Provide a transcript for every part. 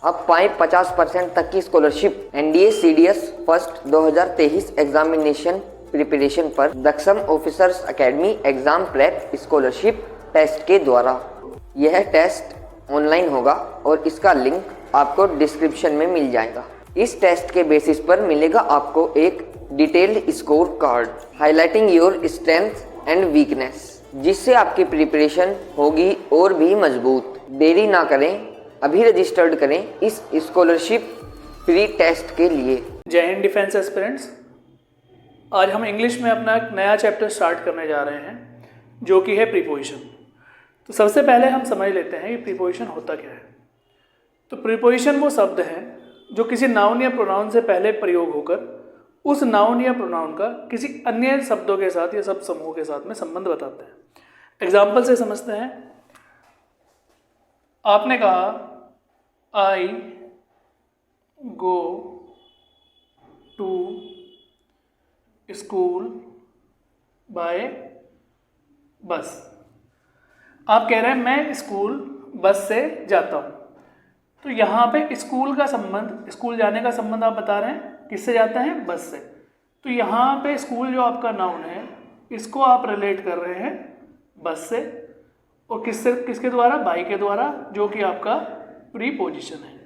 आप पाएं 50% तक की scholarship NDA CDS first 2023 examination preparation पर Daksham officers academy exam prep scholarship test के द्वारा। यह टेस्ट ऑनलाइन होगा और इसका लिंक आपको डिस्क्रिप्शन में मिल जाएगा। इस टेस्ट के बेसिस पर मिलेगा आपको एक detailed score card highlighting your strength and weakness, जिससे आपकी प्रिपरेशन होगी और भी मजबूत। देरी ना करें, अभी रजिस्टर्ड करें इस स्कॉलरशिप फ्री टेस्ट के लिए। जय हिंद डिफेंस एस्पिरेंट्स। आज हम इंग्लिश में अपना एक नया चैप्टर स्टार्ट करने जा रहे हैं, जो कि है प्रीपोजिशन। तो सबसे पहले हम समझ लेते हैं कि प्रीपोजिशन होता क्या है। तो प्रीपोजिशन वो शब्द हैं जो किसी नाउन या प्रोनाउन से पहले प्रयोग होकर उस नाउन या प्रोनाउन का किसी अन्य शब्दों के साथ या शब्द समूह के साथ में संबंध बताते हैं। एग्जाम्पल से समझते हैं। आपने कहा आई गो टू स्कूल बाय बस। आप कह रहे हैं मैं स्कूल बस से जाता हूँ। तो यहाँ पे स्कूल का संबंध, स्कूल जाने का संबंध आप बता रहे हैं किससे जाता है? बस से। तो यहाँ पे स्कूल जो आपका नाउन है, इसको आप रिलेट कर रहे हैं बस से, और किससे, किसके द्वारा? बाई के द्वारा, जो कि आपका प्रीपोजिशन है।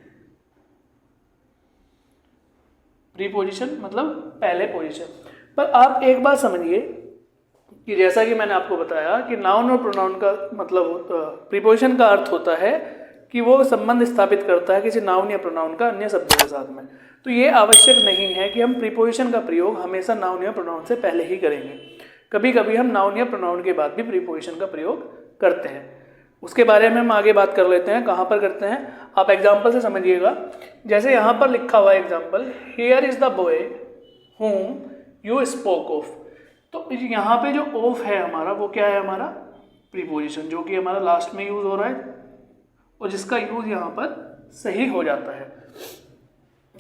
प्रीपोजिशन मतलब पहले पोजीशन। पर आप एक बात समझिए कि जैसा कि मैंने आपको बताया कि नाउन और प्रोनाउन का मतलब प्रीपोजिशन का अर्थ होता है कि वो संबंध स्थापित करता है किसी नाउन या प्रोनाउन का अन्य शब्दों के साथ में। तो ये आवश्यक नहीं है कि हम प्रीपोजिशन का प्रयोग हमेशा नाउन या प्रोनाउन से पहले ही करेंगे। कभी कभी हम नाउन या प्रोनाउन के बाद भी प्रीपोजिशन का प्रयोग करते हैं। उसके बारे में हम आगे बात कर लेते हैं, कहाँ पर करते हैं। आप एग्जाम्पल से समझिएगा। जैसे यहाँ पर लिखा हुआ है example, here is the boy whom you spoke of. तो यहाँ पे जो ऑफ है हमारा, वो क्या है? हमारा प्रीपोजिशन, जो कि हमारा लास्ट में यूज़ हो रहा है और जिसका यूज़ यहाँ पर सही हो जाता है।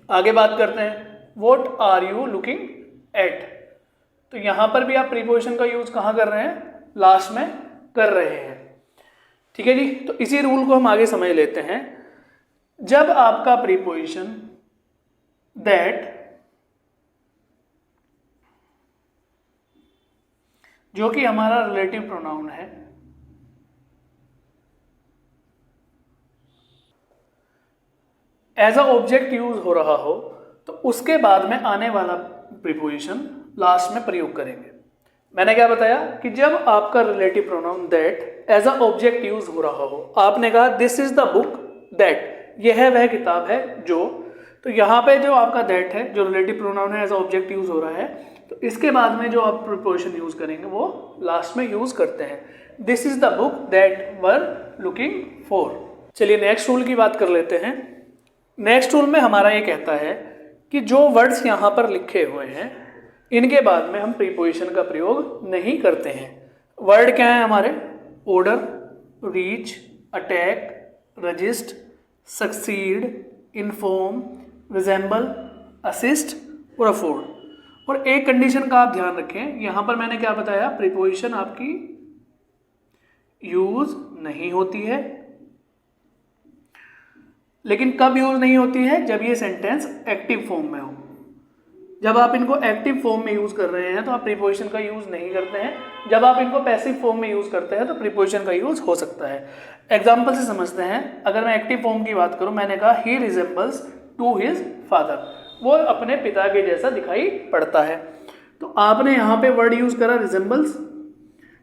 आगे बात करते हैं। What are you looking at. तो यहाँ पर भी आप प्रीपोजिशन का यूज़ कहाँ कर रहे हैं? लास्ट में कर रहे हैं। ठीक है जी। तो इसी रूल को हम आगे समझ लेते हैं। जब आपका प्रीपोजिशन दैट, जो कि हमारा रिलेटिव प्रोनाउन है, एज अ ऑब्जेक्ट यूज हो रहा हो, तो उसके बाद में आने वाला प्रीपोजिशन लास्ट में प्रयोग करेंगे। मैंने क्या बताया कि जब आपका relative pronoun that as a object use हो रहा हो, आपने कहा this is the book that, यह वह किताब है जो। तो यहाँ पे जो आपका दैट है, जो रिलेटिव प्रोनाउन है, एज अ ऑब्जेक्ट यूज हो रहा है, तो इसके बाद में जो आप प्रीपोजिशन यूज करेंगे वो लास्ट में यूज करते हैं। This is the book that were looking for. चलिए नेक्स्ट रूल की बात कर लेते हैं। नेक्स्ट रूल में हमारा ये कहता है कि जो वर्ड्स यहाँ पर लिखे हुए हैं, इनके बाद में हम प्रीपोजिशन का प्रयोग नहीं करते हैं। वर्ड क्या है हमारे? Order, reach, attack, resist, succeed, inform, resemble, assist और अफोर्ड। और एक कंडीशन का आप ध्यान रखें, यहाँ पर मैंने क्या बताया? प्रीपोजिशन आपकी यूज नहीं होती है। लेकिन कब यूज नहीं होती है? जब ये सेंटेंस एक्टिव फॉर्म में हो। जब आप इनको एक्टिव फॉर्म में यूज कर रहे हैं तो आप प्रीपोजिशन का यूज नहीं करते हैं। जब आप इनको पैसिव फॉर्म में यूज करते हैं तो प्रीपोजिशन का यूज हो सकता है। एग्जाम्पल से समझते हैं। अगर मैं एक्टिव फॉर्म की बात करूं, मैंने कहा ही रिजेंबल्स टू हिज फादर, वो अपने पिता के जैसा दिखाई पड़ता है। तो आपने यहाँ पे वर्ड यूज करा रिजेंबल्स,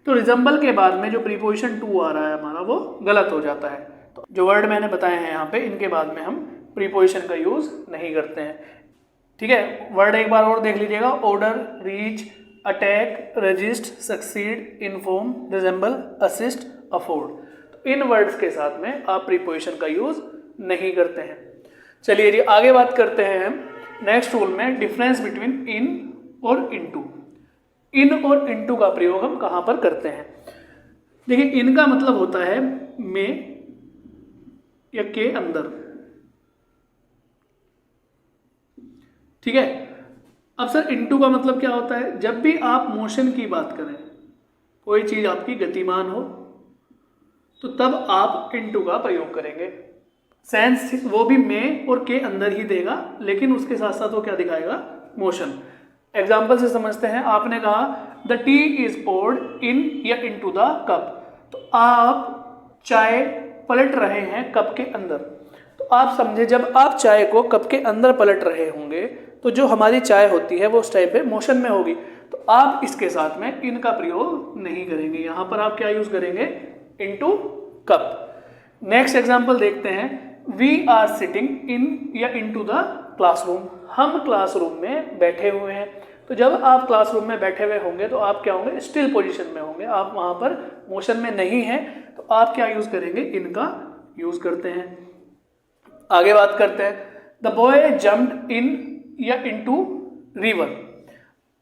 तो रिजेंबल के बाद में जो प्रीपोजिशन टू आ रहा है हमारा, वो गलत हो जाता है। तो जो वर्ड मैंने बताए हैं यहाँ पे, इनके बाद में हम प्रीपोजिशन का यूज नहीं करते हैं। ठीक है। वर्ड एक बार और देख लीजिएगा। Order, reach, attack, resist, succeed, inform, resemble, assist, afford. तो इन वर्ड्स के साथ में आप प्रीपोजिशन का यूज नहीं करते हैं। चलिए जी आगे बात करते हैं हम नेक्स्ट रूल में, डिफरेंस बिटवीन इन और इनटू। इन और इनटू का प्रयोग हम कहाँ पर करते हैं? देखिए, इन का मतलब होता है में या के अंदर। ठीक है। अब सर इनटू का मतलब क्या होता है? जब भी आप मोशन की बात करें, कोई चीज आपकी गतिमान हो, तो तब आप इनटू का प्रयोग करेंगे। सेंस वो भी में और के अंदर ही देगा, लेकिन उसके साथ साथ वो क्या दिखाएगा, मोशन। एग्जाम्पल से समझते हैं। आपने कहा द टी इज पोर्ड इन या इनटू द कप, तो आप चाय पलट रहे हैं कप के अंदर। तो आप समझे, जब आप चाय को कप के अंदर पलट रहे होंगे तो जो हमारी चाय होती है वो उस टाइम पे मोशन में होगी, तो आप इसके साथ में इन का प्रयोग नहीं करेंगे। यहाँ पर आप क्या यूज करेंगे, इनटू कप। नेक्स्ट एग्जाम्पल देखते हैं। वी आर सिटिंग इन या इनटू द क्लासरूम, हम क्लासरूम में बैठे हुए हैं। तो जब आप क्लासरूम में बैठे हुए होंगे तो आप क्या होंगे, स्टिल पोजीशन में होंगे, आप वहां पर मोशन में नहीं हैं, तो आप क्या यूज करेंगे, इनका यूज करते हैं। आगे बात करते हैं। द बॉय जम्प्ड इन या इनटू रिवर,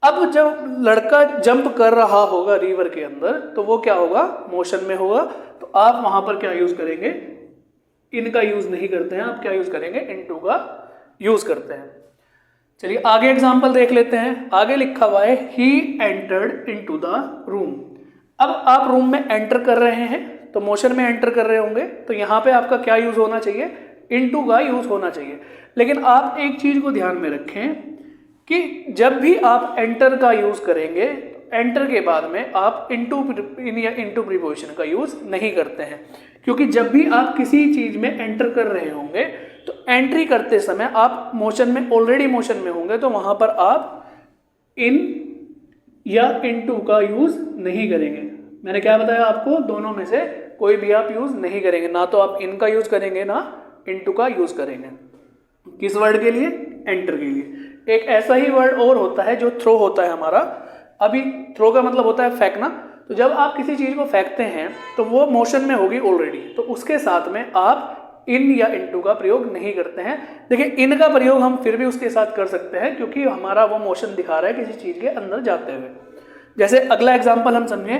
अब जब लड़का जंप कर रहा होगा रिवर के अंदर तो वो क्या होगा, मोशन में होगा, तो आप वहां पर क्या यूज करेंगे, इनका यूज नहीं करते हैं, आप क्या यूज करेंगे, इनटू का यूज करते हैं। चलिए आगे एग्जांपल देख लेते हैं। आगे लिखा हुआ है he entered into the room. अब आप रूम में एंटर कर रहे हैं तो मोशन में एंटर कर रहे होंगे, तो यहाँ पे आपका क्या यूज होना चाहिए, इनटू का यूज होना चाहिए। लेकिन आप एक चीज को ध्यान में रखें कि जब भी आप एंटर का यूज करेंगे, एंटर के बाद में आप इन या इनटू प्रीपोजिशन का यूज नहीं करते हैं, क्योंकि जब भी आप किसी चीज में एंटर कर रहे होंगे तो एंट्री करते समय आप मोशन में, ऑलरेडी मोशन में होंगे, तो वहां पर आप इन या इनटू का यूज नहीं करेंगे। मैंने क्या बताया आपको, दोनों में से कोई भी आप यूज नहीं करेंगे, ना तो आप इन का यूज करेंगे ना इनटू का यूज करेंगे। किस वर्ड के लिए, एंटर के लिए। एक ऐसा ही वर्ड और होता है जो थ्रो होता है हमारा। अभी थ्रो का मतलब होता है फेंकना, तो जब आप किसी चीज को फेंकते हैं तो वो मोशन में होगी ऑलरेडी, तो उसके साथ में आप इन या इनटू का प्रयोग नहीं करते हैं। देखिए इन का प्रयोग हम फिर भी उसके साथ कर सकते हैं, क्योंकि हमारा वो मोशन दिखा रहा है किसी चीज के अंदर जाते हुए। जैसे अगला एग्जांपल हम समझे,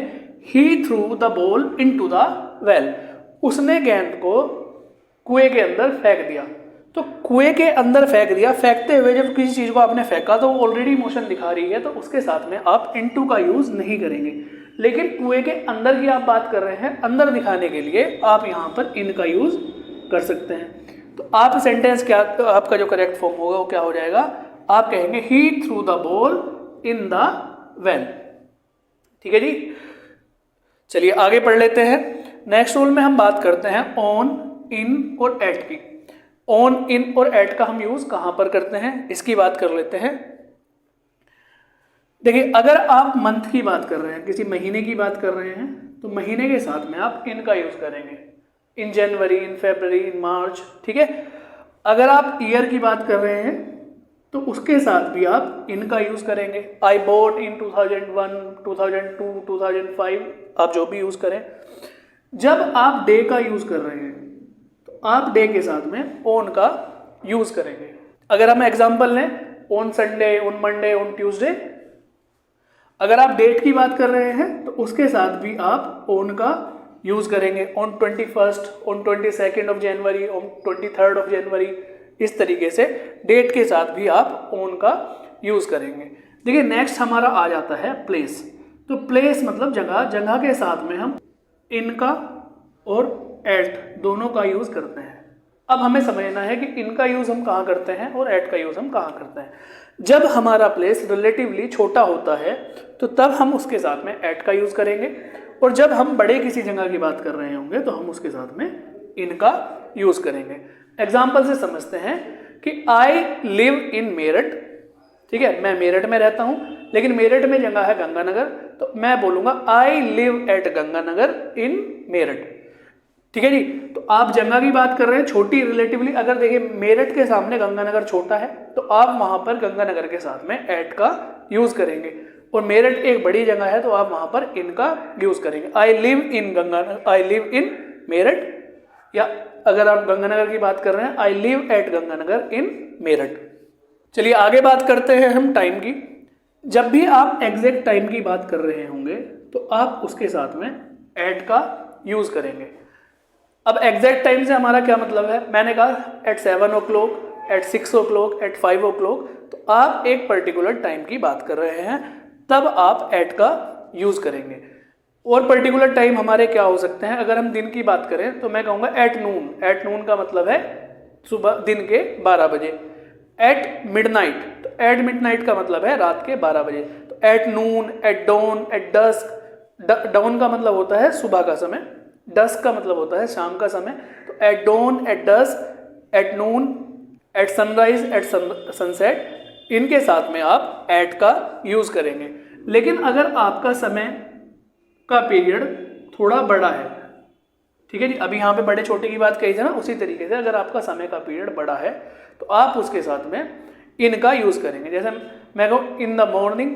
he threw the ball into the well, उसने गेंद को कुएं के अंदर फेंक दिया। तो कुएं के अंदर फेंक दिया, फेंकते हुए जब किसी चीज को आपने फेंका तो वो ऑलरेडी मोशन दिखा रही है, तो उसके साथ में आप इनटू का यूज नहीं करेंगे। लेकिन कुएं के अंदर की आप बात कर रहे हैं, अंदर दिखाने के लिए आप यहाँ पर इन का यूज कर सकते हैं। तो आप सेंटेंस क्या, आपका जो करेक्ट फॉर्म होगा वो क्या हो जाएगा, आप कहेंगे he threw the ball in the well. ठीक है जी, चलिए आगे पढ़ लेते हैं। नेक्स्ट रूल में हम बात करते हैं ऑन, इन और एट की। ऑन, इन और एट का हम यूज कहां पर करते हैं, इसकी बात कर लेते हैं। देखिए अगर आप मंथ की बात कर रहे हैं, किसी महीने की बात कर रहे हैं, तो महीने के साथ में आप इन का यूज करेंगे, इन जनवरी, इन फरवरी, इन मार्च। ठीक है, अगर आप ईयर की बात कर रहे हैं तो उसके साथ भी आप इन का यूज करेंगे। आई बॉट इन 2001, 2002, 2005, आप जो भी यूज करें। जब आप डे का यूज कर रहे हैं तो आप डे के साथ में ऑन का यूज करेंगे। अगर हम एग्जांपल लें, on Sunday, on Monday, on Tuesday. अगर आप डेट की बात कर रहे हैं तो उसके साथ भी आप ऑन का यूज करेंगे, on 21st, on 22nd of January, on 23rd of January. इस तरीके से डेट के साथ भी आप ऑन का यूज करेंगे। देखिए नेक्स्ट हमारा आ जाता है प्लेस। तो प्लेस मतलब जगह, जगह के साथ में हम इनका और एट दोनों का यूज करते हैं। अब हमें समझना है कि इनका यूज हम कहाँ करते हैं और एट का यूज हम कहाँ करते हैं। जब हमारा प्लेस रिलेटिवली छोटा होता है तो तब हम उसके साथ में एट का यूज करेंगे, और जब हम बड़े किसी जगह की बात कर रहे होंगे तो हम उसके साथ में इनका यूज करेंगे। एग्जाम्पल से समझते हैं कि आई लिव इन मेरठ। ठीक है, मैं मेरठ में रहता हूं, लेकिन मेरठ में जगह है गंगानगर, तो मैं बोलूंगा आई लिव एट गंगानगर इन मेरठ। ठीक है जी, तो आप जगह की बात कर रहे हैं छोटी रिलेटिवली। अगर देखिए मेरठ के सामने गंगानगर छोटा है तो आप वहां पर गंगानगर के साथ में एट का यूज करेंगे, और मेरठ एक बड़ी जगह है तो आप वहां पर इनका यूज करेंगे। I live in Ganganagar, I live in Meerut, या अगर आप गंगानगर की बात कर रहे हैं, आई लिव एट गंगानगर इन मेरठ। चलिए आगे बात करते हैं हम टाइम की। जब भी आप एग्जैक्ट टाइम की बात कर रहे होंगे तो आप उसके साथ में एट का यूज करेंगे। अब एग्जैक्ट टाइम से हमारा क्या मतलब है, मैंने कहा eight 7 o'clock, eight 6 o'clock, eight 5 o'clock, तो आप एक पर्टिकुलर टाइम की बात कर रहे हैं, तब आप एट का यूज करेंगे। और पर्टिकुलर टाइम हमारे क्या हो सकते हैं, अगर हम दिन की बात करें तो मैं कहूँगा एट नून। एट नून का मतलब है सुबह दिन के 12 बजे। एट मिडनाइट, तो एट मिडनाइट का मतलब है रात के 12 बजे। तो at noon, at dawn, at dusk, dawn का मतलब होता है सुबह का समय, डस्क का मतलब होता है शाम का समय। तो at dawn, at dusk, at noon, at sunrise, at sunset, इनके साथ में आप एट का यूज करेंगे। लेकिन अगर आपका समय का पीरियड थोड़ा बड़ा है, ठीक है जी, अभी यहाँ पे बड़े छोटे की बात कही थी ना, उसी तरीके से अगर आपका समय का पीरियड बड़ा है तो आप उसके साथ में इनका यूज करेंगे। जैसे मैं कहूँ इन द मॉर्निंग,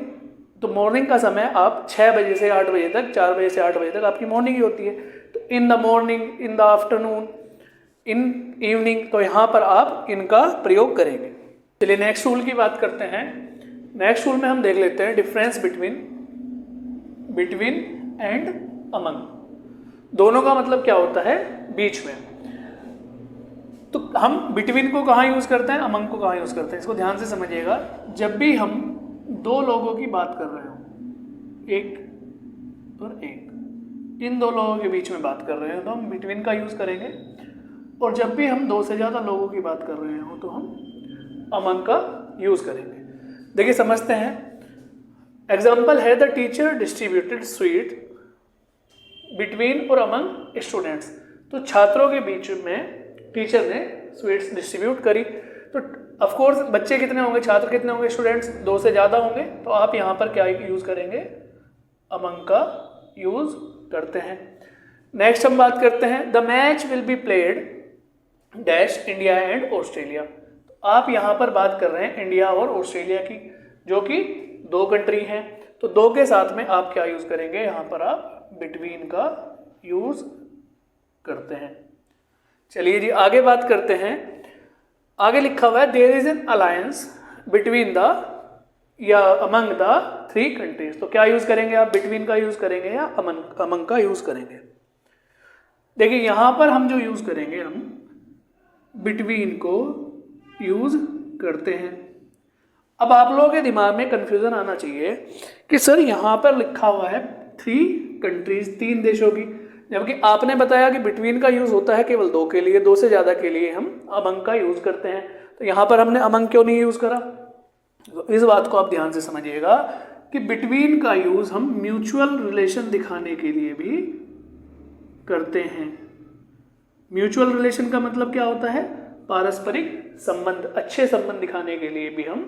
तो मॉर्निंग का समय आप 6 बजे से 8 बजे तक, 4 बजे से 8 बजे तक आपकी मॉर्निंग ही होती है। तो in the morning, in the afternoon, in evening, तो यहाँ पर आप इनका प्रयोग करेंगे। चलिए नेक्स्ट रूल की बात करते हैं। नेक्स्ट रूल में हम देख लेते हैं डिफरेंस बिटवीन एंड अमंग। दोनों का मतलब क्या होता है, बीच में। तो हम बिटवीन को कहाँ यूज करते हैं, अमंग को कहाँ यूज करते हैं, इसको ध्यान से समझिएगा। जब भी हम दो लोगों की बात कर रहे हो, एक और एक, इन दो लोगों के बीच में बात कर रहे हो तो हम बिटवीन का यूज करेंगे। और जब भी हम दो से ज्यादा लोगों की बात कर रहे हो तो हम अमंग का यूज करेंगे। देखिए समझते हैं। एग्जाम्पल है the teacher distributed sweet between और अमंग स्टूडेंट्स। तो छात्रों के बीच में टीचर ने स्वीट्स डिस्ट्रीब्यूट करी। तो ऑफ कोर्स बच्चे कितने होंगे, छात्र कितने होंगे, स्टूडेंट्स 2 से ज़्यादा होंगे। तो आप यहाँ पर क्या यूज़ करेंगे, अमंग का यूज़ करते हैं। नेक्स्ट हम बात करते हैं the match will be played dash India and Australia. तो आप यहाँ पर बात कर रहे हैं इंडिया और ऑस्ट्रेलिया की, जो कि 2 कंट्री हैं। तो 2 के साथ में आप क्या यूज़ करेंगे, यहाँ पर आप बिटवीन का यूज़ करते हैं। चलिए जी आगे बात करते हैं। आगे लिखा हुआ है there is an alliance between the या अमंग द 3 कंट्रीज। तो क्या यूज करेंगे आप, बिटवीन का यूज करेंगे या अमंग का यूज करेंगे। देखिए यहां पर हम जो यूज करेंगे, हम बिटवीन को यूज करते हैं। अब आप लोगों के दिमाग में कंफ्यूजन आना चाहिए कि सर यहां पर लिखा हुआ है 3 कंट्रीज, 3 देशों की, जबकि आपने बताया कि बिटवीन का यूज होता है केवल 2 के लिए, 2 से ज्यादा के लिए हम अमंग का यूज करते हैं। तो यहां पर हमने अमंग क्यों नहीं यूज करा, तो इस बात को आप ध्यान से समझिएगा कि बिटवीन का यूज हम म्यूचुअल रिलेशन दिखाने के लिए भी करते हैं। म्यूचुअल रिलेशन का मतलब क्या होता है, पारस्परिक संबंध, अच्छे संबंध दिखाने के लिए भी हम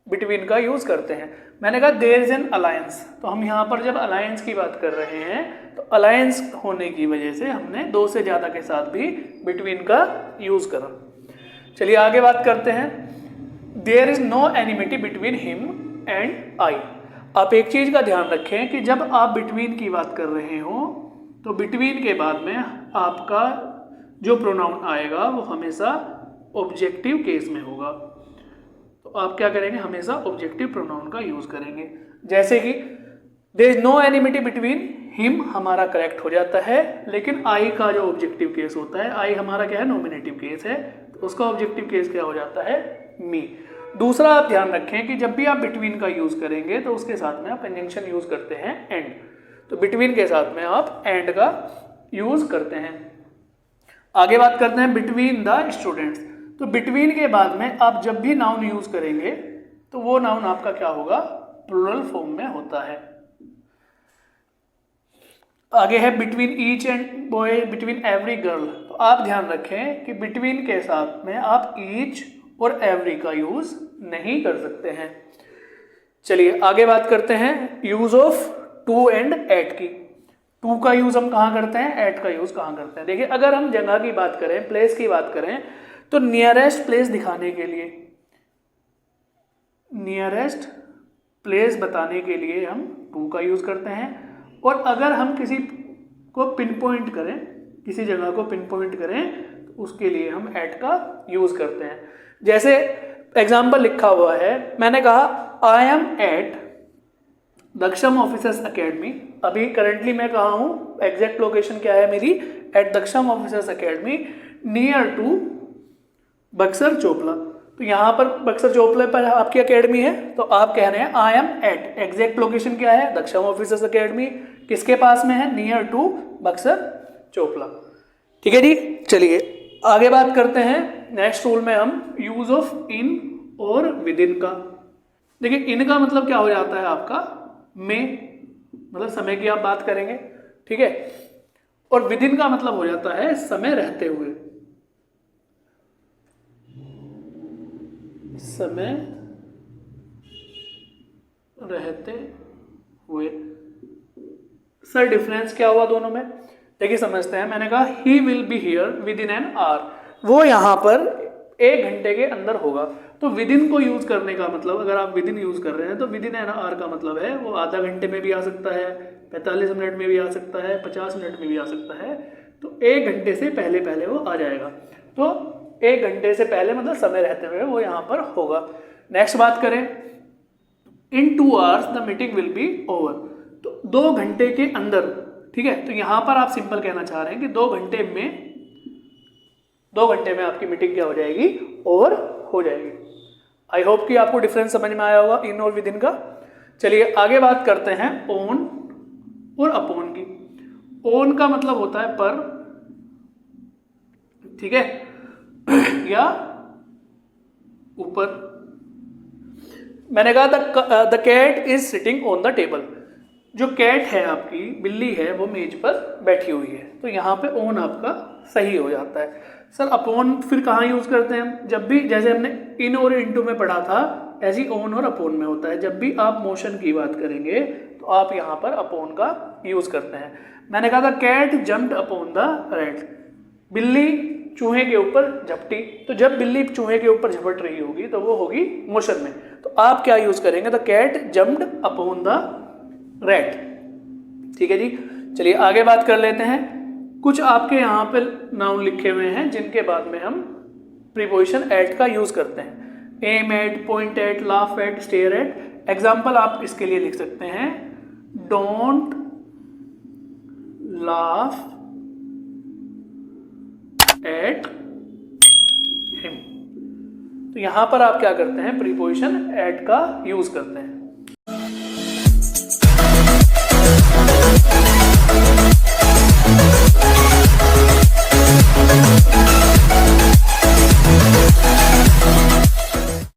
बिटवीन का यूज करते हैं। मैंने कहा देयर इज एन अलायंस, तो हम यहाँ पर जब अलायंस की बात कर रहे हैं तो अलायंस होने की वजह से हमने 2 से ज़्यादा के साथ भी बिटवीन का यूज करा। चलिए आगे बात करते हैं। There is no enmity between him and I. आप एक चीज़ का ध्यान रखें कि जब आप बिटवीन की बात कर रहे हो तो बिटवीन के बाद में आपका जो प्रोनाउन आएगा वो हमेशा ऑब्जेक्टिव केस में होगा। तो आप क्या करेंगे, हमेशा ऑब्जेक्टिव प्रोनाउन का यूज करेंगे। जैसे कि there is no enmity between him हमारा करेक्ट हो जाता है, लेकिन आई का जो ऑब्जेक्टिव केस होता है, आई हमारा क्या है, नॉमिनेटिव केस है, तो उसका ऑब्जेक्टिव केस क्या हो जाता है, मी। दूसरा आप ध्यान रखें कि जब भी आप बिटवीन का यूज करेंगे तो उसके साथ में आप कंजंक्शन यूज करते हैं एंड। तो बिटवीन के साथ में आप एंड का यूज करते हैं। आगे बात करते हैं बिटवीन द स्टूडेंट्स। तो बिटवीन के बाद में आप जब भी नाउन यूज करेंगे तो वो नाउन आपका क्या होगा, प्लूरल फॉर्म में होता है। आगे है between each and boy, between every girl. तो आप ध्यान रखें कि बिटवीन के साथ में आप ईच और एवरी का यूज नहीं कर सकते हैं। चलिए आगे बात करते हैं use of to and at की। टू का यूज हम कहाँ करते हैं, एट का यूज कहाँ करते हैं। देखिए अगर हम जगह की बात करें, प्लेस की बात करें, तो नियरेस्ट प्लेस दिखाने के लिए, नियरेस्ट प्लेस बताने के लिए हम टू का यूज करते हैं। और अगर हम किसी को पिन पॉइंट करें, किसी जगह को पिन पॉइंट करें, तो उसके लिए हम एट का यूज करते हैं। जैसे एग्जाम्पल लिखा हुआ है, मैंने कहा I am at Daksham officers academy. अभी करंटली मैं कहाँ हूँ, एग्जैक्ट लोकेशन क्या है मेरी, at Daksham officers academy near to Buxar Chopla. तो यहाँ पर बक्सर चोपला पर आपकी अकेडमी है, तो आप कह रहे हैं I am at, exact location क्या है, दक्षम ऑफिसर्स अकेडमी, किसके पास में है, नियर टू बक्सर चोपला। ठीक है जी। चलिए आगे बात करते हैं नेक्स्ट रूल में हम यूज ऑफ इन और विद इन का। देखिए इन का मतलब क्या हो जाता है आपका में, मतलब समय की आप बात करेंगे, ठीक है। और विद इन का मतलब हो जाता है समय रहते हुए, समय रहते हुए। सर डिफरेंस क्या हुआ दोनों में? देखिए समझते हैं। मैंने कहा he will be here with in an hour, वो यहाँ पर 1 घंटे के अंदर होगा। तो विद इन को यूज करने का मतलब, अगर आप विद इन यूज कर रहे हैं तो विद इन एन आवर का मतलब है वो आधा घंटे में भी आ सकता है, 45 मिनट में भी आ सकता है, 50 मिनट में भी आ सकता है। तो 1 घंटे से पहले पहले वो आ जाएगा। तो 1 घंटे से पहले मतलब समय रहते हुए वो यहाँ पर होगा। नेक्स्ट बात करें, इन 2 hours the meeting will be over, तो 2 घंटे के अंदर, ठीक है। तो यहाँ पर आप सिंपल कहना चाह रहे हैं कि 2 घंटे में आपकी मीटिंग क्या हो जाएगी, ओवर हो जाएगी। आई होप कि आपको डिफरेंस समझ में आया होगा इन और विद इन का। चलिए आगे बात करते हैं ओन और अपॉन की। ओन का मतलब होता है पर, ठीक है, या ऊपर। मैंने कहा the cat is sitting on the table, जो कैट है आपकी, बिल्ली है, वो मेज पर बैठी हुई है। तो यहाँ पे ओन आपका सही हो जाता है। सर अपॉन फिर कहाँ यूज करते हैं हम? जब भी, जैसे हमने इन और इनटू में पढ़ा था, ऐसे ही ओन और अपॉन में होता है। जब भी आप मोशन की बात करेंगे तो आप यहाँ पर अपॉन का यूज करते हैं। मैंने कहा था cat jumped upon the rat, बिल्ली चूहे के ऊपर झपटी। तो जब बिल्ली चूहे के ऊपर झपट रही होगी तो वो होगी मोशन में। तो आप क्या यूज करेंगे? The cat jumped upon the rat, ठीक है जी। चलिए आगे बात कर लेते हैं। कुछ आपके यहाँ पे नाउन लिखे हुए हैं जिनके बाद में हम प्रीपोजिशन एट का यूज करते हैं। Aim at, point at, laugh at, stare at. Example आप इसके लिए लिख सकते हैं, डोंट लाफ एट हिम। तो यहां पर आप क्या करते हैं? प्रीपोजिशन एट का यूज करते हैं।